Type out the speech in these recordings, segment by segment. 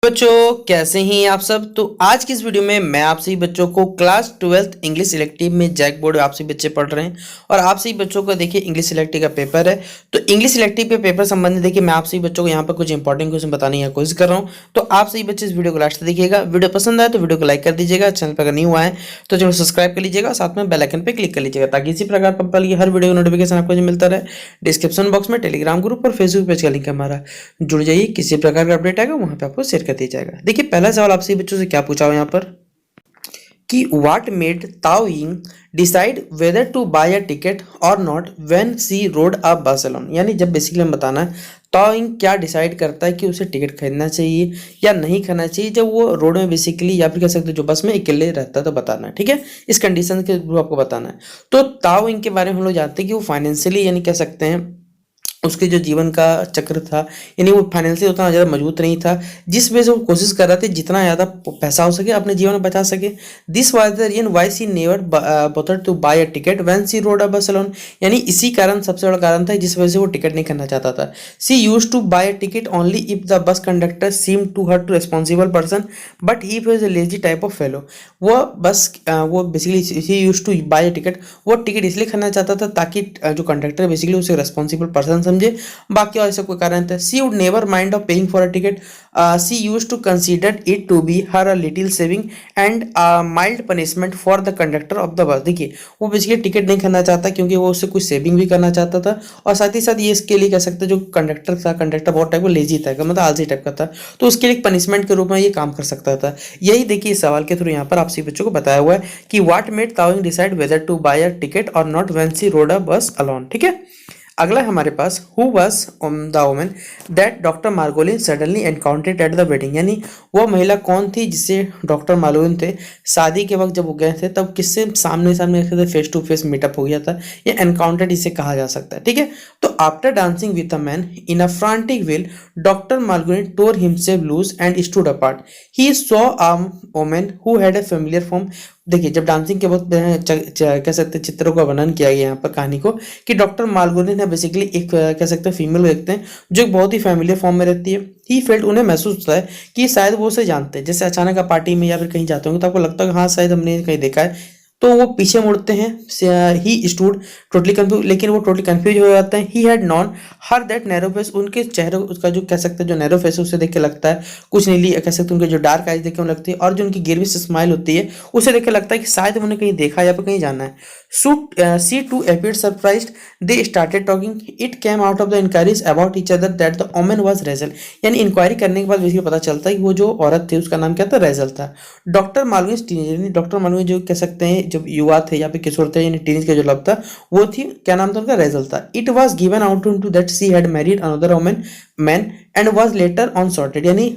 बच्चों कैसे हैं आप सब। तो आज की इस वीडियो में मैं आप सभी बच्चों को क्लास 12th इंग्लिश सिलेक्टिव में जैक बोर्ड आप सभी बच्चे पढ़ रहे हैं और आप सभी बच्चों को देखिए इंग्लिश सिलेक्टिव का पेपर है। तो इंग्लिश सिलेक्टिव के पेपर संबंधित देखिए मैं आप सभी बच्चों को यहाँ पर कुछ इंपॉर्टेंट क्वेश्चन बताने की कोशिश कर रहा हूँ। तो आप सभी बच्चे इस वीडियो को लास्ट तक देखिएगा। वीडियो पसंद आए तो वीडियो को लाइक कर दीजिएगा, चैनल पर अगर नहीं हुआ है तो चैनल सब्सक्राइब कर लीजिएगा, साथ में बेल आइकन पर क्लिक कर लीजिएगा ताकि इसी प्रकार पर हर वीडियो का नोटिफिकेशन आपको मिलता रहे। डिस्क्रिप्शन बॉक्स में टेलीग्राम ग्रुप और फेसबुक पेज का लिंक हमारा, जुड़ जाइए। किसी प्रकार का अपडेट आएगा वहां पे आपको शेयर कर दिया जाएगा। देखिए पहला सवाल आपसे बच्चों से क्या पूछा हुआ यहाँ पर कि what made Tao Ying decide whether to buy a ticket और not when she rode a bus alone. यानी जब बेसिकली हम बताना है ताओ यिंग क्या डिसाइड करता है कि उसे टिकट खरीदना चाहिए या नहीं खरीदना चाहिए जब वो रोड में बेसिकली या फिर कह सकते हैं जो बस में अकेले रहता है, तो बताना है। ठीक है, इस कंडीशन के थ्रू आपको बताना है। तो ताओ यिंग के बारे में हम लोग जानते हैं कि वो फाइनेंशियली यानी कह सकते हैं उसके जो जीवन का चक्र था यानी वो फाइनेंशियल उतना ज़्यादा मजबूत नहीं था, जिस वजह से वो कोशिश कर रहा था जितना ज़्यादा पैसा हो सके अपने जीवन में बचा सके। This was the reason why she never bothered to buy a ticket when she rode a bus alone. यानी इसी कारण सबसे बड़ा कारण था जिस वजह से वो टिकट नहीं करना चाहता था। She used to buy a ticket only if the bus conductor seem to her too responsible person but he was a lazy type of fellow. वो basically she used to buy a ticket, वो ticket इसलिए करना चाहता था ताकि जो conductor basically उसे responsible person समझे, बाकी और ऐसा कोई कारण था। She would never mind of paying for a ticket, she used to consider it to be her a little saving and mild punishment for the conductor of the bus. देखिए वो basically ticket नहीं करना चाहता क्योंकि वो उससे कुछ saving भी करना चाहता था और साथ ही साथ ये इसके लिए कह सकते जो कंडक्टर था, कंडक्टर बहुत टाइप का लेजी था, मतलब आलसी टाइप का था, तो उसके लिए एक पनिशमेंट के रूप में ये काम कर सकता था। यही देखिए इस सवाल के थ्रू यहाँ पर आप सभी बच्चों को बताया हुआ है कि what made Taoying decide whether to buy a ticket और not when she rode a bus alone. ठीक है, अगला हमारे पास who was the woman that doctor Margolin suddenly encountered at the wedding. यानी वो महिला कौन थी जिसे डॉक्टर मार्गोलिन थे शादी के वक्त जब वो गए थे तब किससे सामने सामने फेस टू फेस मीटअप हो गया था, या एनकाउंटेड इसे कहा जा सकता है। ठीक है, तो after dancing with a man in a frantic way doctor Margolin tore himself loose and stood apart. He saw a woman who had a familiar form. देखिए जब डांसिंग के वक्त कह सकते हैं चित्रों का वर्णन किया गया यहाँ पर कहानी को कि डॉक्टर मार्गोलिन है बेसिकली एक कह सकते हैं फीमेल देखते हैं जो बहुत ही फैमिलियर फॉर्म में रहती है। ही फेल्ट, उन्हें महसूस होता है कि शायद वो उसे जानते हैं। जैसे अचानक आप पार्टी में या फिर कहीं जाते होंगे तो आपको लगता है कि हाँ शायद हमने कहीं देखा है, तो वो पीछे मुड़ते हैं। ही स्टूड टोटली कंफ्यूज, लेकिन वो टोटली कंफ्यूज हो जाते हैं। He had non her that narrow face, उनके चेहरे उसका जो कह सकते हैं जो नैरो फेस है उसे देख के लगता है कुछ नीली, कह सकते हैं उनके जो डार्क आइज देख के लगती है और जो उनकी गिरवी से स्माइल होती है उसे देख के लगता है कि शायद उन्हें कहीं देखा या फिर कहीं जाना है। She too appeared surprised, they started talking, it came out of the inquiries about each other that the woman was Rachel. यानी इंक्वायरी करने के बाद बेसिकली पता चलता है कि वो जो औरत थी उसका नाम क्या था, रेजल था। डॉक्टर मालवीन टीनेजर, डॉक्टर मालवीन जो कह सकते हैं जब युवा थे या फिर किशोर थे यानी टीनेज का जो लव था वो थी, क्या नाम था उनका, रेजल था। It was given out to that she had married another woman man and was later on sorted. यानी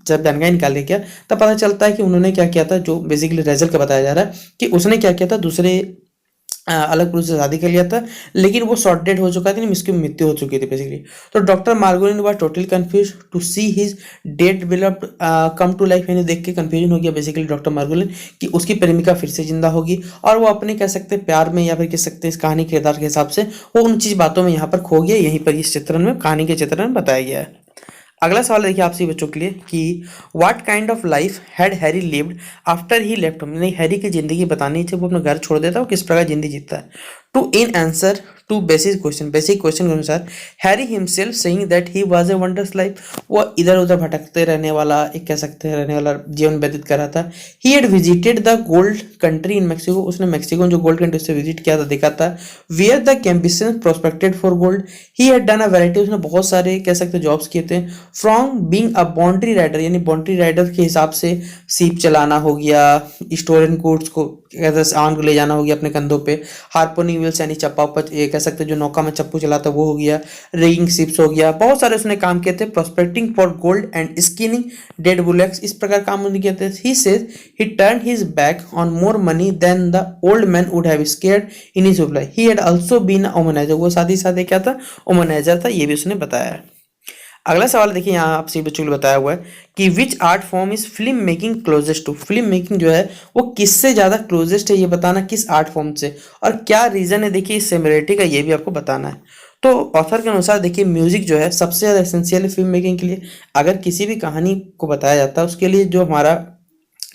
जब जानकारी निकाल किया तब पता चलता है कि उन्होंने क्या किया था, जो बेसिकली रेजल का बताया जा रहा है कि उसने क्या किया था, दूसरे अलग पुरुष से शादी कर लिया था, लेकिन वो शॉर्ट डेड हो चुका था, यानी उसकी मृत्यु हो चुकी थी बेसिकली। तो doctor Margolin was totally confused to see his dead beloved come to life. यानी देख के कंफ्यूजन हो गया बेसिकली डॉक्टर मार्गोलिन कि उसकी प्रेमिका फिर से जिंदा होगी और वो अपने कह सकते हैं प्यार में या फिर कह सकते हैं इस कहानी के किरदार के हिसाब से वो उन चीज बातों में यहाँ पर खो गया। यहीं पर इस चित्रण में, कहानी के चित्रण में बताया गया है। अगला सवाल देखिए आपसे बच्चों के लिए कि what kind of life had Harry lived after he left home. यानी हैरी की जिंदगी बतानी है, जब वो अपना घर छोड़ देता है वो किस प्रकार जिंदगी जीता है। To in answer to basic question के अनुसार Harry himself saying that he was a wondrous life, वो इधर उधर भटकते रहने वाला, एक कह सकते हैं रहने वाला जीवन व्यतीत कर रहा था। He had visited the gold country in Mexico, उसने मेक्सिको जो गोल्ड कंट्री से विजिट किया था, देखा था। वेयर द कैम्बिशियंस prospected for gold, he had done a variety, उसने बहुत सारे कह सकते जॉब्स किए थे। From being a boundary rider, यानी बाउंड्री राइडर के हिसाब से सीप चलाना हो गया, स्टोर एंड गुड्स को सामान को ले जाना हो गया अपने कंधों पे, हार्पोनिंग व्हील्स यानी चप्पा ये कह सकते हैं जो नौका में चप्पू चलाता वो हो गया, रिगिंग शिप्स हो गया, बहुत सारे उसने काम किए थे। Prospecting for gold and skinning dead bullocks, इस प्रकार काम उन्होंने किए थे। He says he turn his back on more money than the old man would have scared in his reply. He had also been a womaniser, वो साथ ही साथ क्या था, वुमनाइजर था, ये भी उसने बताया है। अगला सवाल देखिए यहाँ आप सभी बच्चों को बताया हुआ है कि which art form is film making closest to. Film making जो है वो किससे ज्यादा क्लोजेस्ट है, ये बताना किस आर्ट फॉर्म से, और क्या रीजन है देखिए इस सिमिलरिटी का, ये भी आपको बताना है। तो ऑथर के अनुसार देखिए म्यूजिक जो है सबसे ज़्यादा एसेंशियल है फिल्म मेकिंग के लिए। अगर किसी भी कहानी को बताया जाता है उसके लिए जो हमारा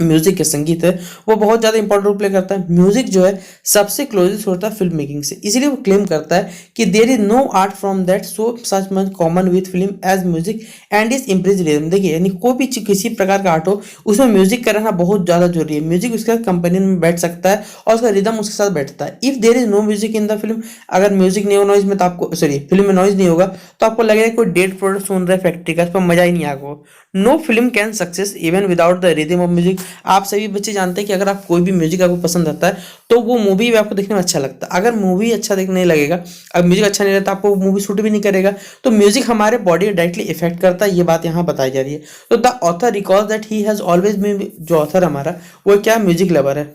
म्यूजिक के संगीत है वो बहुत ज़्यादा इंपॉर्टेंट रोल प्ले करता है। म्यूजिक जो है सबसे क्लोजेस्ट होता है फिल्म मेकिंग से, इसलिए वो क्लेम करता है कि there is no art from that so such much common with film as music and is impress rhythm. देखिए यानी कोई भी किसी प्रकार का आर्ट हो उसमें म्यूजिक का रहना बहुत ज़्यादा जरूरी है। म्यूजिक उसके साथ कंपनी में बैठ सकता है और उसका रिदम उसके साथ बैठता है। If there is no music in the film, अगर म्यूजिक नहीं हो नॉइज में तो आपको सॉरी फिल्म में नॉइज नहीं होगा तो आपको लगेगा कोई डेड प्रोडक्ट सुन रहा है फैक्ट्री का, इस पर मजा ही नहीं आएगा। No film can success even without the rhythm of music. आप सभी बच्चे जानते हैं कि अगर आप कोई भी म्यूजिक आपको पसंद आता है तो वो मूवी भी आपको देखने में अच्छा लगता है। अगर मूवी अच्छा देखने लगेगा, अगर म्यूजिक अच्छा नहीं रहता आपको मूवी सूट भी नहीं करेगा। तो म्यूजिक हमारे बॉडी डायरेक्टली इफेक्ट करता है, ये बात यहाँ बताई जा रही है। तो the author recalls that he has always been, जो ऑथर हमारा वो क्या म्यूजिक लवर है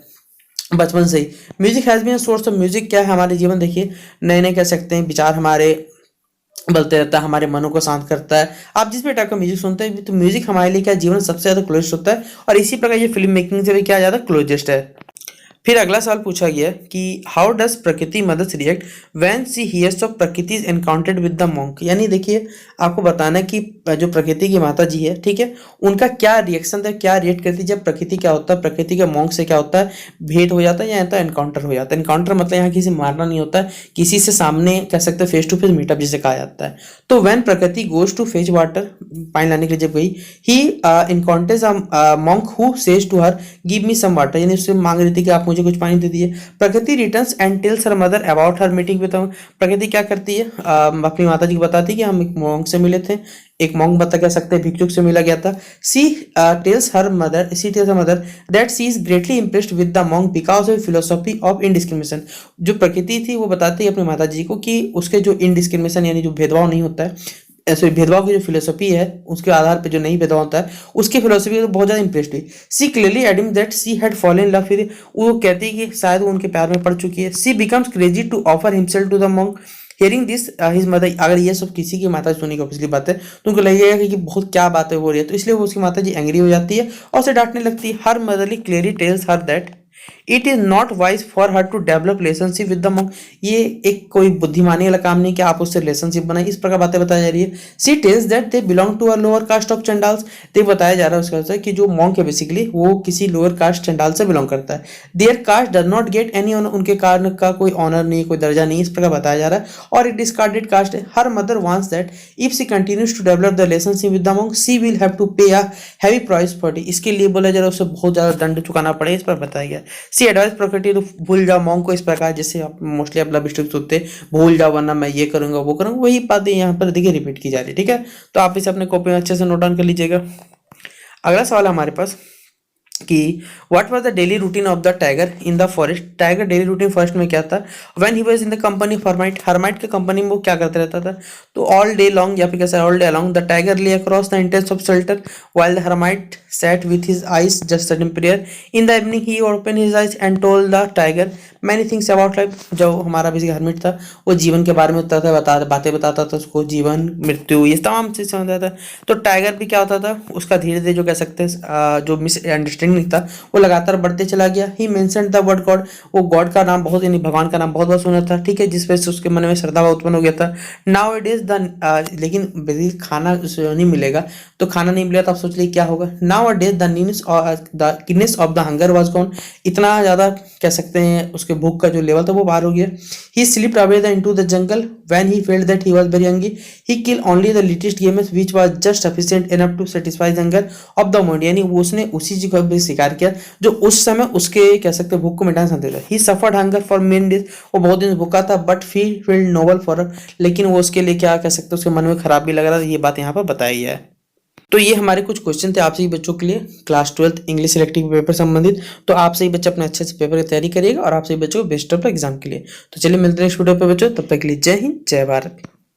बचपन से ही। Music has been source of music क्या है हमारे जीवन, देखिए नए नए कह सकते हैं विचार हमारे बदलते रहता है, हमारे मनों को शांत करता है। आप जिस भी टाइप का म्यूजिक सुनते हैं तो म्यूजिक हमारे लिए क्या जीवन सबसे ज्यादा क्लोजेस्ट होता है और इसी प्रकार ये फिल्म मेकिंग से भी क्या ज्यादा क्लोजेस्ट है। फिर अगला सवाल पूछा गया कि how does Prakriti mother's react when she hears of Prakriti is encountered with the monk. यानी देखिए आपको बताना है कि जो प्रकृति की माता जी है, ठीक है, उनका क्या रिएक्शन था, क्या रिएक्ट करती है जब प्रकृति क्या होता है, प्रकृति के मॉन्क से क्या होता है, भेंट हो जाता है या तो एनकाउंटर हो जाता है। एनकाउंटर मतलब यहाँ किसी मारना नहीं होता है, किसी से सामने कह सकते हैं फेस टू फेस मीटअप जिसे कहा जाता है। तो व्हेन प्रकृति गोज टू फेच वाटर, पानी लाने के लिए जब गई, he encounters a monk who says to her give me some water, यानी उससे मांग रही थी कि आप मुझे कुछ पानी दे दिए। Prakriti returns and tells her mother about her meeting with, Prakriti क्या करती है अपनी माता जी को बताती है कि हम एक मॉन्क से मिले थे, एक मॉन्क बता कह सकते हैं भिक्षुक से मिला गया था। She tells her mother that she is greatly impressed with the monk because of philosophy of indiscrimination. जो प्रकृति थी वो बताती है अपनी माता जी को कि उसके जो इनडिस्क्रिमिनेशन यानी जो भेदभाव नहीं होता है, ऐसे भेदभाव की जो फिलोसफी है उसके आधार पे जो नहीं भेदभाव होता है उसकी फिलोसफी तो बहुत ज़्यादा इंप्रेस्ड हुई। See clearly admit that she had fallen in love, फिर वो कहती है कि शायद वो उनके प्यार में पड़ चुकी है। She becomes crazy to offer himself to the monk hearing this his mother. अगर ये सब किसी की माता सुनी को पिछली बात है तो उनको लगेगा कि बहुत क्या बात है हो रही है, तो इसलिए वो उसकी माता जी एंग्री हो जाती है और उसे डांटने लगती है। Her motherly clearly tells her that it is not wise for her to develop relationship with the monk. ये एक कोई बुद्धिमानी वाला काम नहीं कि आप उससे रिलेशनशिप बनाए, इस प्रकार बातें बताई जा रही है। She tells that they belong to a lower caste of Chandals, ते बताया जा रहा है उसका कि जो मॉन्क है बेसिकली वो किसी लोअर कास्ट चंडाल से बिलोंग करता है। Their caste does not get any honour, उनके कारण का कोई ऑनर नहीं, कोई दर्जा नहीं, इस प्रकार बताया जा रहा है। और एक डिस्कार्डेड कास्ट है। Her mother wants that if she continues to develop the relationship with the monk she will have to pay a heavy price for it, इसके लिए बोला जा रहा है उसे बहुत ज्यादा दंड चुकाना पड़े, इस पर बताया गया। सी एडवाइस प्रकृति तो भूल जाओ मॉन्क को, इस प्रकार जैसे आप मोस्टली आप लव स्टोरी सुनते भूल जाओ वरना मैं ये करूंगा वो करूंगा, वही बातें यहाँ पर देखिए रिपीट की जा रही है। ठीक है, तो आप इसे अपने कॉपी में अच्छे से नोट डाउन कर लीजिएगा। अगला सवाल है हमारे पास कि what was the daily routine of the tiger in the forest. Tiger daily routine forest में क्या था, when he was in the company of Hermite, Hermite के कंपनी में वो क्या करते रहता था। तो ऑल डे लॉन्ग या फिर कैसा all day along the tiger lay across the entrance of shelter while the hermit sat with his eyes just studying prayer. In the evening he opened his eyes and told the tiger many things about life. जो हमारा basic hermit था वो जीवन के बारे में बातें बताता था उसको, जीवन मृत्यु ये तमाम चीज समझाता था। तो टाइगर भी क्या होता था उसका धीरे धीरे जो कह सकते हैं जो मिसअंडरस्टैंडिंग था वो लगातार बढ़ते चला गया। ही मेंशन्ड द वर्ड गॉड, वो गॉड का नाम बहुत यानी भगवान का नाम बहुत बहुत सुना था, ठीक है, जिस वजह से उसके मन में श्रद्धा उत्पन्न हो गया था। नाउ इट इज द लेकिन बेसिक खाना नहीं मिलेगा, तो खाना नहीं मिलेगा तो आप सोच लीजिए क्या होगा। Nowadays the keenness of the hunger was gone, इतना ज़्यादा कह सकते हैं उसके भूख का जो लेवल था वो पार हो गया। He slipped away into the jungle when he felt that he was very hungry. He killed only the latest game which was just sufficient enough to satisfy the hunger of the moment, यानी वो उसने उसी चीज का भी शिकार किया जो उस समय उसके कह सकते हैं भूख को मिटाना चाहते थे। He suffered hunger for many days, वो बहुत दिन भूखा था but he felt noble for her, लेकिन वो उसके लिए क्या कह सकते हैं उसके मन में खराब भी लग रहा था, ये बात यहाँ पर बताई है। तो ये हमारे कुछ क्वेश्चन थे आप सही बच्चों के लिए क्लास 12 इंग्लिश सिलेक्टिव पेपर संबंधित। तो आप सही बच्चे अपने अच्छे से पेपर की तैयारी करिएगा और आप सही बच्चों को बेस्ट ऑफ एग्जाम के लिए। तो चलिए मिलते हैं नेक्स्ट वीडियो पे बच्चों, तब तक के लिए जय हिंद जय भारत।